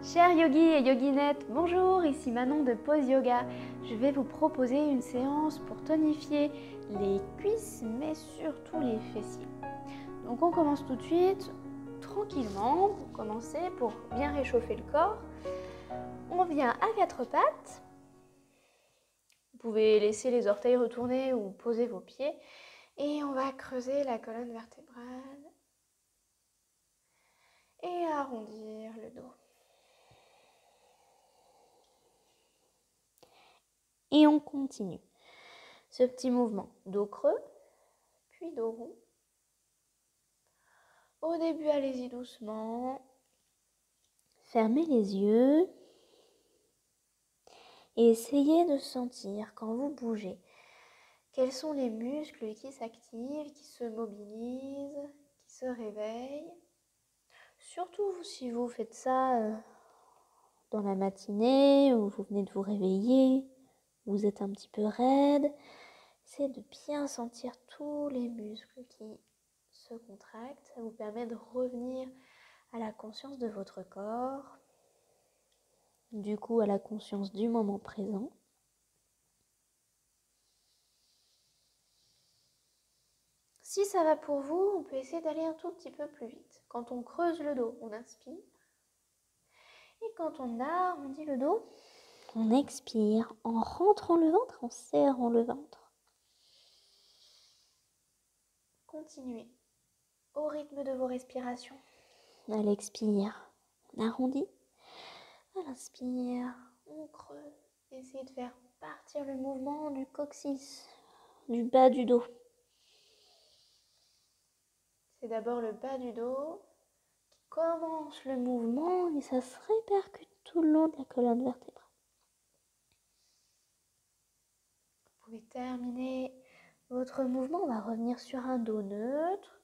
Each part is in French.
Chers yogis et yoginettes, bonjour, ici Manon de Pose Yoga. Je vais vous proposer une séance pour tonifier les cuisses, mais surtout les fessiers. Donc on commence tout de suite, tranquillement, pour commencer, pour bien réchauffer le corps. On vient à quatre pattes. Vous pouvez laisser les orteils retournés ou poser vos pieds. Et on va creuser la colonne vertébrale et arrondir le dos. Et on continue. Ce petit mouvement dos creux, puis dos rond. Au début, allez-y doucement. Fermez les yeux. Et essayez de sentir quand vous bougez. Quels sont les muscles qui s'activent, qui se mobilisent, qui se réveillent. Surtout si vous faites ça dans la matinée ou vous venez de vous réveiller, vous êtes un petit peu raide. C'est de bien sentir tous les muscles qui se contractent. Ça vous permet de revenir à la conscience de votre corps, du coup à la conscience du moment présent. Si ça va pour vous, on peut essayer d'aller un tout petit peu plus vite. Quand on creuse le dos, on inspire. Et quand on arrondit le dos, on expire en rentrant le ventre, en serrant le ventre. Continuez au rythme de vos respirations. À l'expire, on arrondit. À l'inspire, on creuse. Essayez de faire partir le mouvement du coccyx, du bas du dos. C'est d'abord le bas du dos qui commence le mouvement et ça se répercute tout le long de la colonne vertébrale. Vous pouvez terminer votre mouvement. On va revenir sur un dos neutre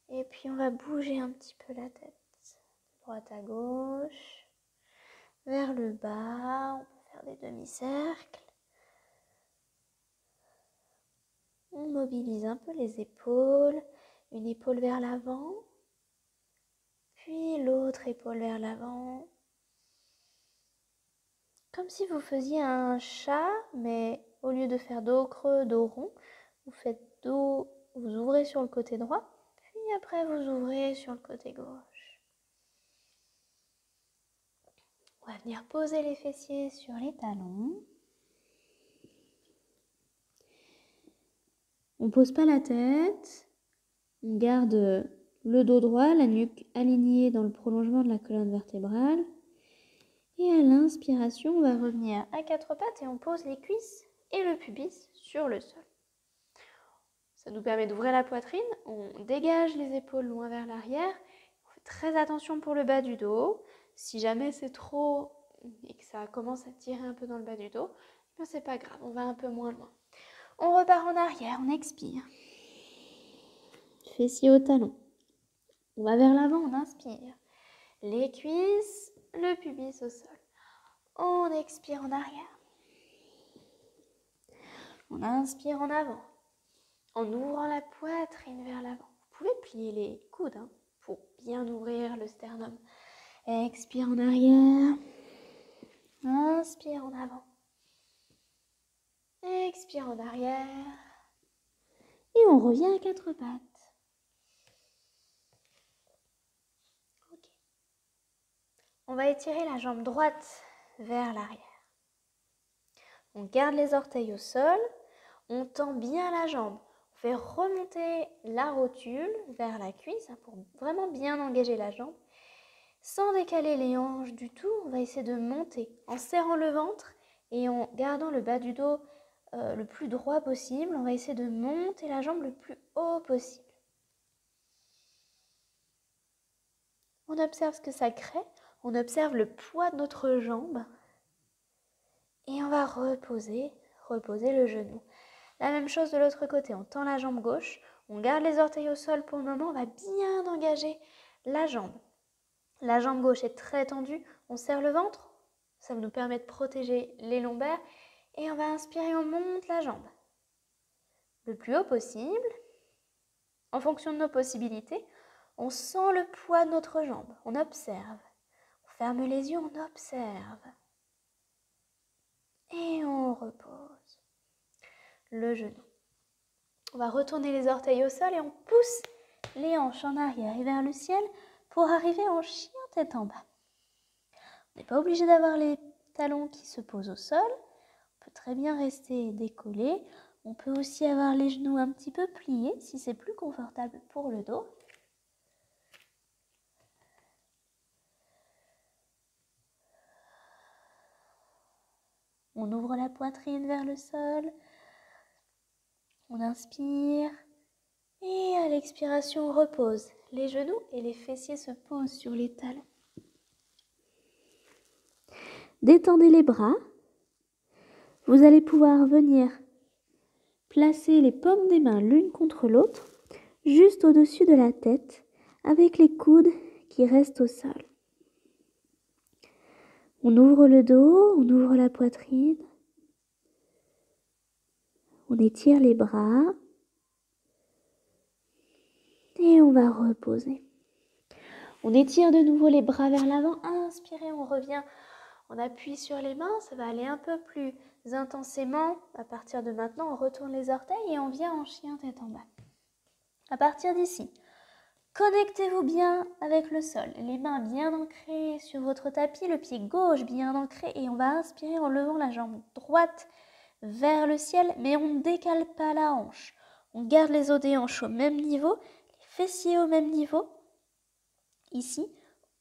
et puis on va bouger un petit peu la tête. De droite à gauche, vers le bas. On peut faire des demi-cercles. On mobilise un peu les épaules. Une épaule vers l'avant. Puis l'autre épaule vers l'avant. Comme si vous faisiez un chat, mais au lieu de faire dos creux, dos rond, vous faites dos, vous ouvrez sur le côté droit, puis après vous ouvrez sur le côté gauche. On va venir poser les fessiers sur les talons. On ne pose pas la tête, on garde le dos droit, la nuque alignée dans le prolongement de la colonne vertébrale. Et à l'inspiration, on va revenir à quatre pattes et on pose les cuisses et le pubis sur le sol. Ça nous permet d'ouvrir la poitrine, on dégage les épaules loin vers l'arrière. On fait très attention pour le bas du dos. Si jamais c'est trop et que ça commence à tirer un peu dans le bas du dos, ben c'est pas grave, on va un peu moins loin. On repart en arrière, on expire. Fessiers au talon. On va vers l'avant, on inspire. Les cuisses, le pubis au sol. On expire en arrière. On inspire en avant, en ouvrant la poitrine vers l'avant. Vous pouvez plier les coudes pour bien ouvrir le sternum. Expire en arrière. Inspire en avant. Expire en arrière. Et on revient à quatre pattes. Ok. On va étirer la jambe droite vers l'arrière. On garde les orteils au sol. On tend bien la jambe. On fait remonter la rotule vers la cuisse pour vraiment bien engager la jambe. Sans décaler les hanches du tout, on va essayer de monter en serrant le ventre et en gardant le bas du dos le plus droit possible. On va essayer de monter la jambe le plus haut possible. On observe ce que ça crée. On observe le poids de notre jambe. Et on va reposer le genou. La même chose de l'autre côté. On tend la jambe gauche. On garde les orteils au sol pour le moment. On va bien engager la jambe. La jambe gauche est très tendue. On serre le ventre. Ça nous permet de protéger les lombaires. Et on va inspirer, on monte la jambe le plus haut possible. En fonction de nos possibilités, on sent le poids de notre jambe. On observe. On ferme les yeux, on observe. Et on repose le genou. On va retourner les orteils au sol et on pousse les hanches en arrière et vers le ciel pour arriver en chien tête en bas. On n'est pas obligé d'avoir les talons qui se posent au sol. On peut très bien rester décollé. On peut aussi avoir les genoux un petit peu pliés si c'est plus confortable pour le dos. On ouvre la poitrine vers le sol. On inspire. Et à l'expiration, on repose. Les genoux et les fessiers se posent sur les talons. Détendez les bras. Vous allez pouvoir venir placer les paumes des mains l'une contre l'autre, juste au-dessus de la tête, avec les coudes qui restent au sol. On ouvre le dos, on ouvre la poitrine. On étire les bras. Et on va reposer. On étire de nouveau les bras vers l'avant. Inspirez, on revient. On appuie sur les mains. Ça va aller un peu plus intensément. À partir de maintenant, on retourne les orteils et on vient en chien tête en bas. À partir d'ici, connectez-vous bien avec le sol. Les mains bien ancrées sur votre tapis. Le pied gauche bien ancré. Et on va inspirer en levant la jambe droite vers le ciel. Mais on ne décale pas la hanche. On garde les os des hanches au même niveau. Fessiers au même niveau. Ici,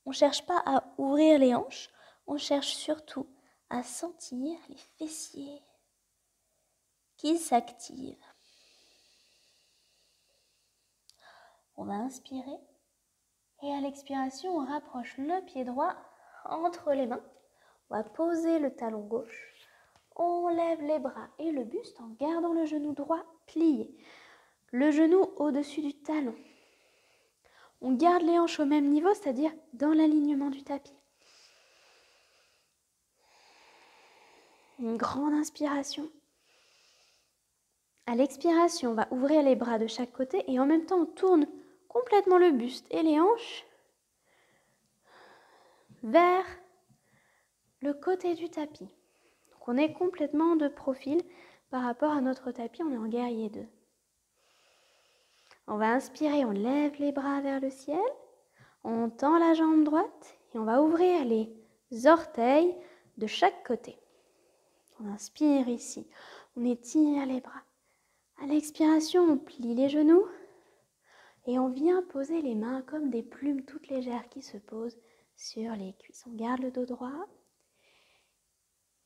on ne cherche pas à ouvrir les hanches, on cherche surtout à sentir les fessiers qui s'activent. On va inspirer et à l'expiration, on rapproche le pied droit entre les mains. On va poser le talon gauche. On lève les bras et le buste en gardant le genou droit plié. Le genou au-dessus du talon. On garde les hanches au même niveau, c'est-à-dire dans l'alignement du tapis. Une grande inspiration. À l'expiration, on va ouvrir les bras de chaque côté et en même temps, on tourne complètement le buste et les hanches vers le côté du tapis. Donc on est complètement de profil par rapport à notre tapis, on est en guerrier 2. On va inspirer, on lève les bras vers le ciel, on tend la jambe droite et on va ouvrir les orteils de chaque côté. On inspire ici, on étire les bras. À l'expiration, on plie les genoux et on vient poser les mains comme des plumes toutes légères qui se posent sur les cuisses. On garde le dos droit.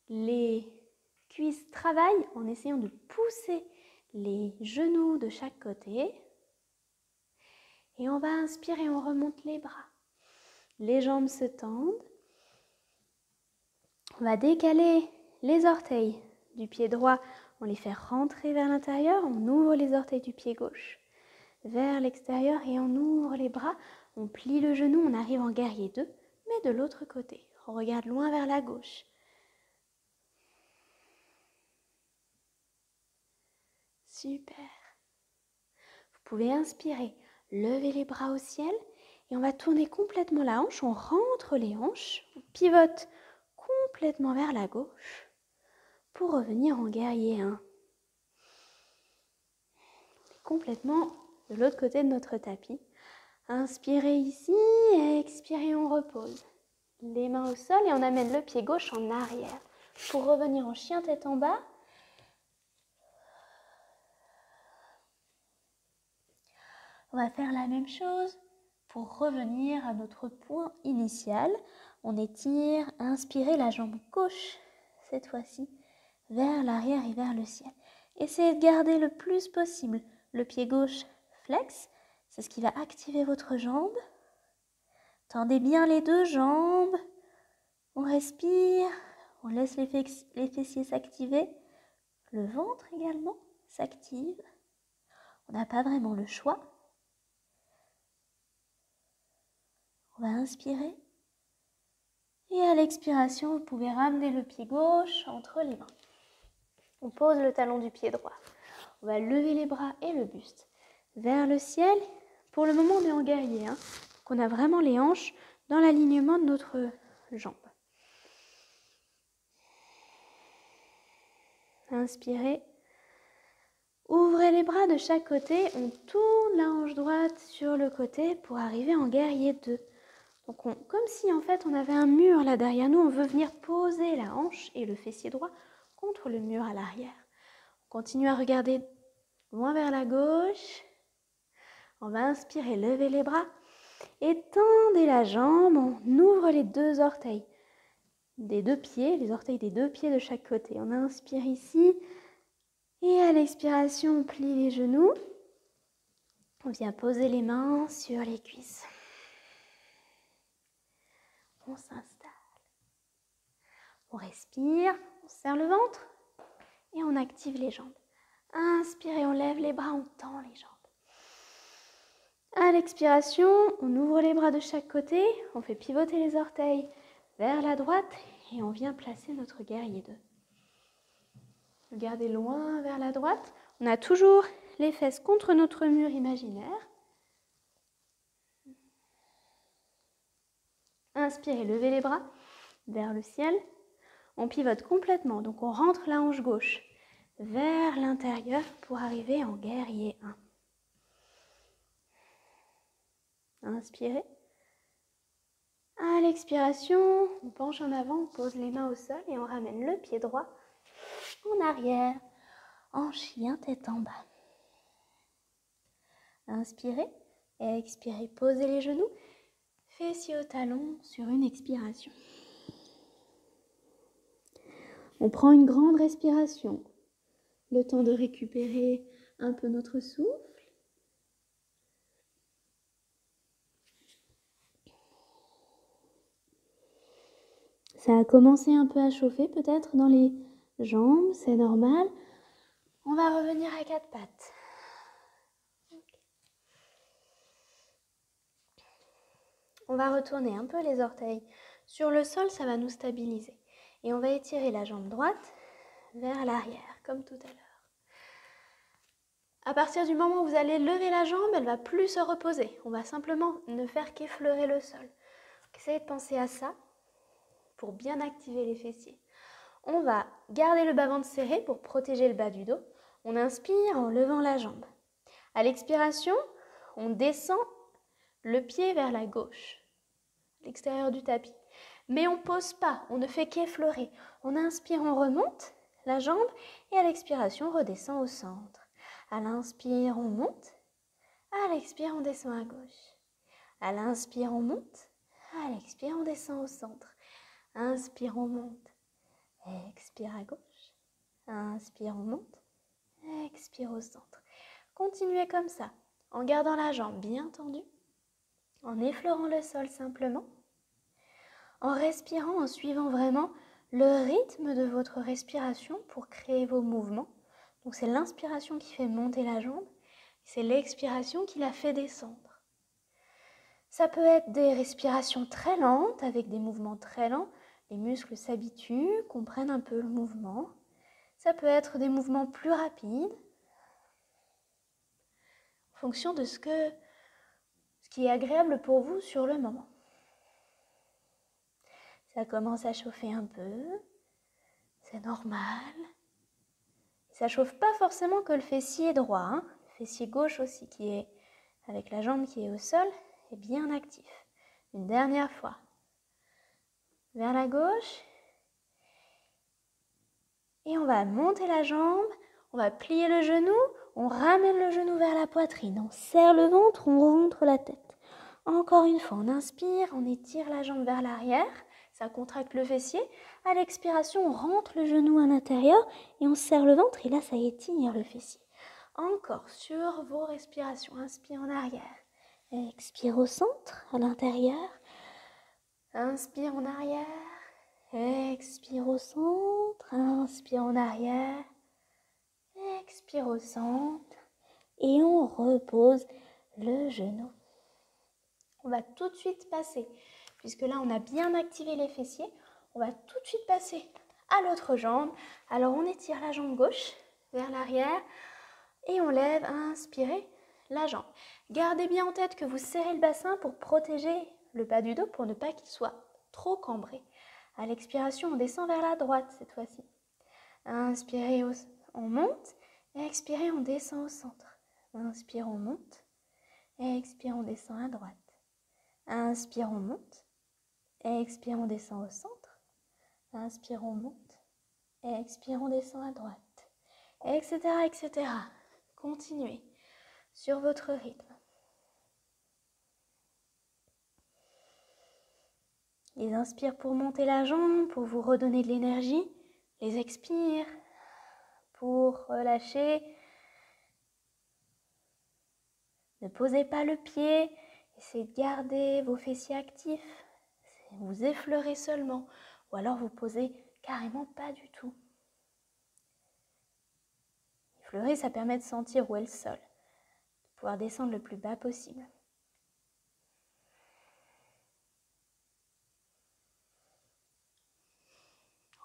Les cuisses travaillent en essayant de pousser les genoux de chaque côté. Et on va inspirer, on remonte les bras. Les jambes se tendent. On va décaler les orteils du pied droit. On les fait rentrer vers l'intérieur. On ouvre les orteils du pied gauche vers l'extérieur et on ouvre les bras. On plie le genou, on arrive en guerrier 2, mais de l'autre côté. On regarde loin vers la gauche. Super. Vous pouvez inspirer, lever les bras au ciel et on va tourner complètement la hanche. On rentre les hanches, on pivote complètement vers la gauche pour revenir en guerrier 1. Complètement de l'autre côté de notre tapis. Inspirez ici, expirez, on repose. Les mains au sol et on amène le pied gauche en arrière pour revenir en chien tête en bas. On va faire la même chose pour revenir à notre point initial. On étire, inspirez la jambe gauche cette fois-ci vers l'arrière et vers le ciel. Essayez de garder le plus possible le pied gauche flex. C'est ce qui va activer votre jambe. Tendez bien les deux jambes. On respire. On laisse les fessiers s'activer. Le ventre également s'active. On n'a pas vraiment le choix. On va inspirer. Et à l'expiration, vous pouvez ramener le pied gauche entre les mains. On pose le talon du pied droit. On va lever les bras et le buste vers le ciel. Pour le moment, on est en guerrier. Donc on a vraiment les hanches dans l'alignement de notre jambes. Inspirez. Ouvrez les bras de chaque côté. On tourne la hanche droite sur le côté pour arriver en guerrier 2. Donc comme si en fait on avait un mur là derrière nous, on veut venir poser la hanche et le fessier droit contre le mur à l'arrière. On continue à regarder loin vers la gauche. On va inspirer, lever les bras. Étendez la jambe, on ouvre les deux orteils des deux pieds, les orteils des deux pieds de chaque côté. On inspire ici et à l'expiration, on plie les genoux. On vient poser les mains sur les cuisses. On s'installe. On respire, on serre le ventre et on active les jambes. Inspirez, on lève les bras, on tend les jambes. À l'expiration, on ouvre les bras de chaque côté, on fait pivoter les orteils vers la droite et on vient placer notre guerrier 2. Regardez loin vers la droite. On a toujours les fesses contre notre mur imaginaire. Inspirez, levez les bras vers le ciel. On pivote complètement, donc on rentre la hanche gauche vers l'intérieur pour arriver en guerrier 1. Inspirez. À l'expiration, on penche en avant, on pose les mains au sol et on ramène le pied droit en arrière, en chien tête en bas. Inspirez et expirez, posez les genoux, fessiers au talon sur une expiration. On prend une grande respiration, le temps de récupérer un peu notre souffle. Ça a commencé un peu à chauffer peut-être dans les jambes, c'est normal. On va revenir à quatre pattes. On va retourner un peu les orteils sur le sol, ça va nous stabiliser. Et on va étirer la jambe droite vers l'arrière, comme tout à l'heure. À partir du moment où vous allez lever la jambe, elle ne va plus se reposer. On va simplement ne faire qu'effleurer le sol. Donc, essayez de penser à ça pour bien activer les fessiers. On va garder le bas-ventre serré pour protéger le bas du dos. On inspire en levant la jambe. À l'expiration, on descend le pied vers la gauche, l'extérieur du tapis. Mais on ne pose pas, on ne fait qu'effleurer. On inspire, on remonte la jambe et à l'expiration, on redescend au centre. À l'inspire, on monte. À l'expire, on descend à gauche. À l'inspire, on monte. À l'expire, on descend au centre. Inspire, on monte. Expire à gauche. Inspire, on monte. Expire au centre. Continuez comme ça, en gardant la jambe bien tendue, en effleurant le sol simplement, en respirant, en suivant vraiment le rythme de votre respiration pour créer vos mouvements. Donc c'est l'inspiration qui fait monter la jambe, c'est l'expiration qui la fait descendre. Ça peut être des respirations très lentes, avec des mouvements très lents. Les muscles s'habituent, comprennent un peu le mouvement. Ça peut être des mouvements plus rapides, en fonction de ce qui est agréable pour vous sur le moment. Ça commence à chauffer un peu, c'est normal. Ça ne chauffe pas forcément que le fessier droit, hein. Le fessier gauche aussi, qui est avec la jambe qui est au sol, est bien actif. Une dernière fois. Vers la gauche. Et on va monter la jambe, on va plier le genou, on ramène le genou vers la poitrine, on serre le ventre, on rentre la tête. Encore une fois, on inspire, on étire la jambe vers l'arrière, ça contracte le fessier. À l'expiration, on rentre le genou à l'intérieur et on serre le ventre et là, ça étire le fessier. Encore sur vos respirations, inspire en arrière, expire au centre, à l'intérieur, inspire en arrière. Expire au centre, inspire en arrière, expire au centre et on repose le genou. On va tout de suite passer, puisque là on a bien activé les fessiers, on va tout de suite passer à l'autre jambe. Alors on étire la jambe gauche vers l'arrière et on lève, inspirez la jambe. Gardez bien en tête que vous serrez le bassin pour protéger le bas du dos, pour ne pas qu'il soit trop cambré. À l'expiration, on descend vers la droite cette fois-ci. Inspirez, on monte. Et expirez, on descend au centre. Inspire, on monte. Et expire, on descend à droite. Inspire, on monte. Et expire, on descend au centre. Inspire, on monte. Et expire, on descend à droite. Etc., etc. Continuez sur votre rythme. Les inspire pour monter la jambe, pour vous redonner de l'énergie. Les expire pour relâcher. Ne posez pas le pied. Essayez de garder vos fessiers actifs. Vous effleurez seulement. Ou alors vous posez carrément pas du tout. Effleurer, ça permet de sentir où est le sol. De pouvoir descendre le plus bas possible.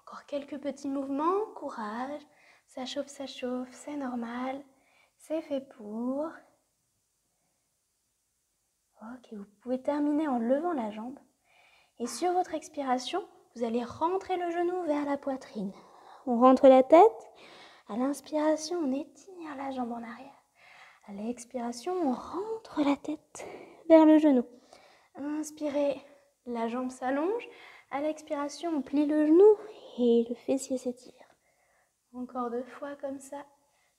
Encore quelques petits mouvements. Courage. Ça chauffe, c'est normal. C'est fait pour. Ok, vous pouvez terminer en levant la jambe. Et sur votre expiration, vous allez rentrer le genou vers la poitrine. On rentre la tête. À l'inspiration, on étire la jambe en arrière. À l'expiration, on rentre la tête vers le genou. Inspirez, la jambe s'allonge. À l'expiration, on plie le genou et le fessier s'étire. Encore 2 fois comme ça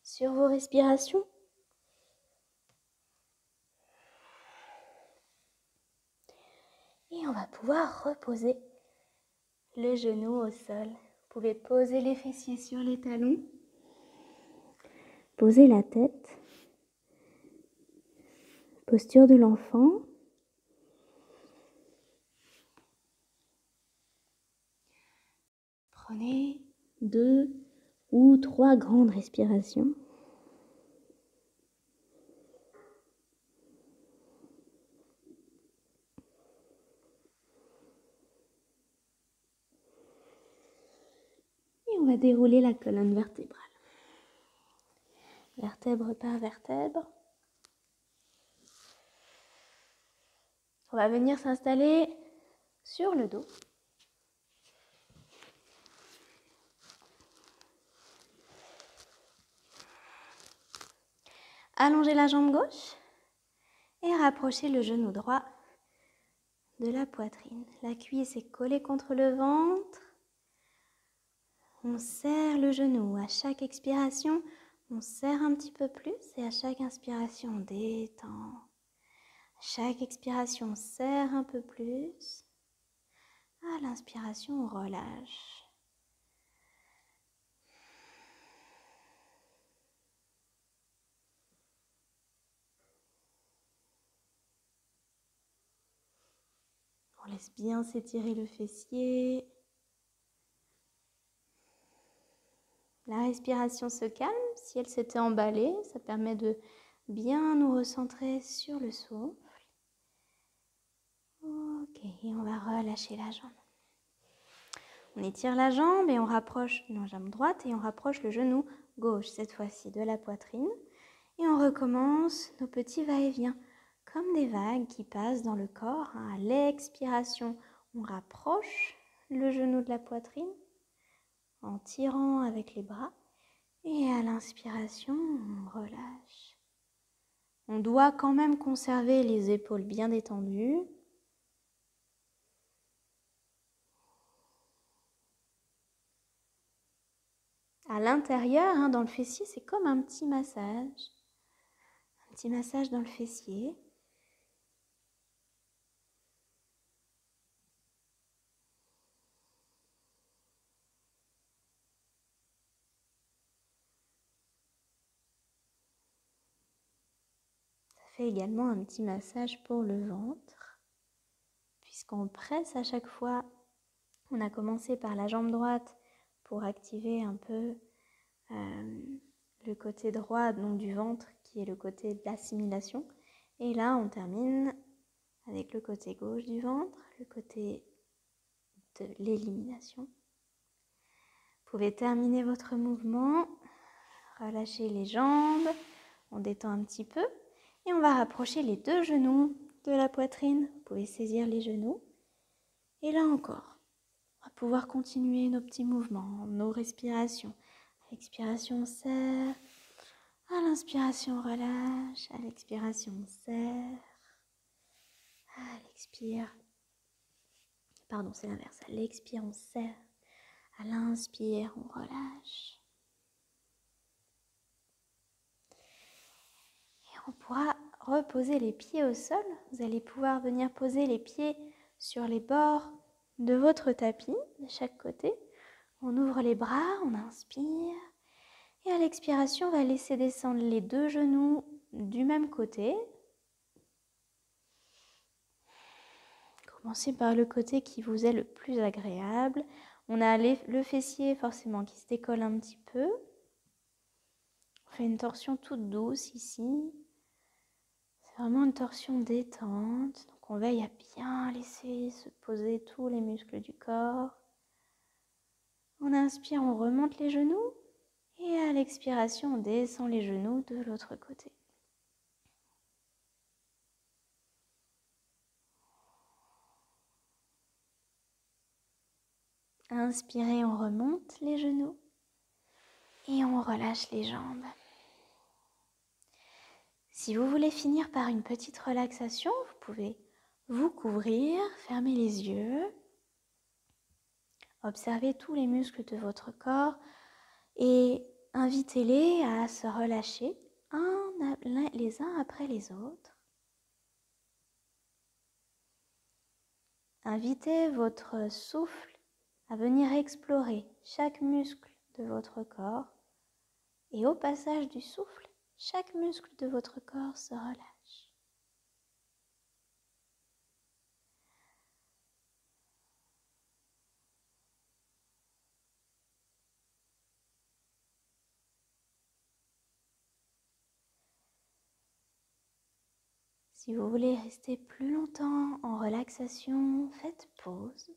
sur vos respirations. Et on va pouvoir reposer le genou au sol. Vous pouvez poser les fessiers sur les talons. Poser la tête. Posture de l'enfant. Prenez 2 ou 3 grandes respirations. Et on va dérouler la colonne vertébrale. Vertèbre par vertèbre. On va venir s'installer sur le dos. Allongez la jambe gauche et rapprochez le genou droit de la poitrine. La cuisse est collée contre le ventre. On serre le genou. À chaque expiration, on serre un petit peu plus et à chaque inspiration, on détend. À chaque expiration, on serre un peu plus. À l'inspiration, on relâche. On laisse bien s'étirer le fessier. La respiration se calme. Si elle s'était emballée, ça permet de bien nous recentrer sur le souffle. Ok, et on va relâcher la jambe. On étire la jambe et on rapproche la jambe droite et on rapproche le genou gauche, cette fois-ci de la poitrine. Et on recommence nos petits va-et-vient, comme des vagues qui passent dans le corps. À l'expiration, on rapproche le genou de la poitrine en tirant avec les bras. Et à l'inspiration, on relâche. On doit quand même conserver les épaules bien détendues. À l'intérieur, dans le fessier, c'est comme un petit massage. Un petit massage dans le fessier. Ça fait également un petit massage pour le ventre. Puisqu'on presse à chaque fois, on a commencé par la jambe droite pour activer un peu le côté droit donc du ventre qui est le côté de l'assimilation. Et là, on termine avec le côté gauche du ventre, le côté de l'élimination. Vous pouvez terminer votre mouvement, relâcher les jambes, on détend un petit peu et on va rapprocher les 2 genoux de la poitrine. Vous pouvez saisir les genoux Et là encore, on va pouvoir continuer nos petits mouvements, nos respirations. À l'expiration, on serre. À l'inspiration, on relâche. À l'expiration, on serre. À l'expire. Pardon, c'est l'inverse. À l'expire, on serre. À l'inspire, on relâche. Et on pourra reposer les pieds au sol. Vous allez pouvoir venir poser les pieds sur les bords de votre tapis, de chaque côté. On ouvre les bras, on inspire. Et à l'expiration, on va laisser descendre les deux genoux du même côté. Commencez par le côté qui vous est le plus agréable. On a le fessier forcément qui se décolle un petit peu. On fait une torsion toute douce ici. C'est vraiment une torsion détente. Donc on veille à bien laisser se poser tous les muscles du corps. On inspire, on remonte les genoux. Et à l'expiration, on descend les genoux de l'autre côté. Inspirez, on remonte les genoux. Et on relâche les jambes. Si vous voulez finir par une petite relaxation, vous pouvez vous couvrir, fermer les yeux, observer tous les muscles de votre corps et invitez-les à se relâcher les uns après les autres. Invitez votre souffle à venir explorer chaque muscle de votre corps et au passage du souffle, chaque muscle de votre corps se relâche. Si vous voulez rester plus longtemps en relaxation, faites pause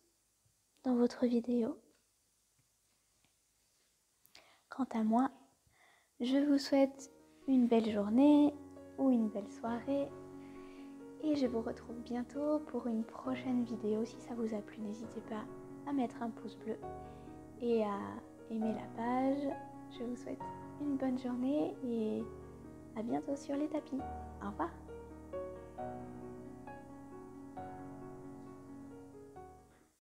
dans votre vidéo. Quant à moi, je vous souhaite une belle journée ou une belle soirée et je vous retrouve bientôt pour une prochaine vidéo. Si ça vous a plu, n'hésitez pas à mettre un pouce bleu et à aimer la page. Je vous souhaite une bonne journée et à bientôt sur les tapis. Au revoir.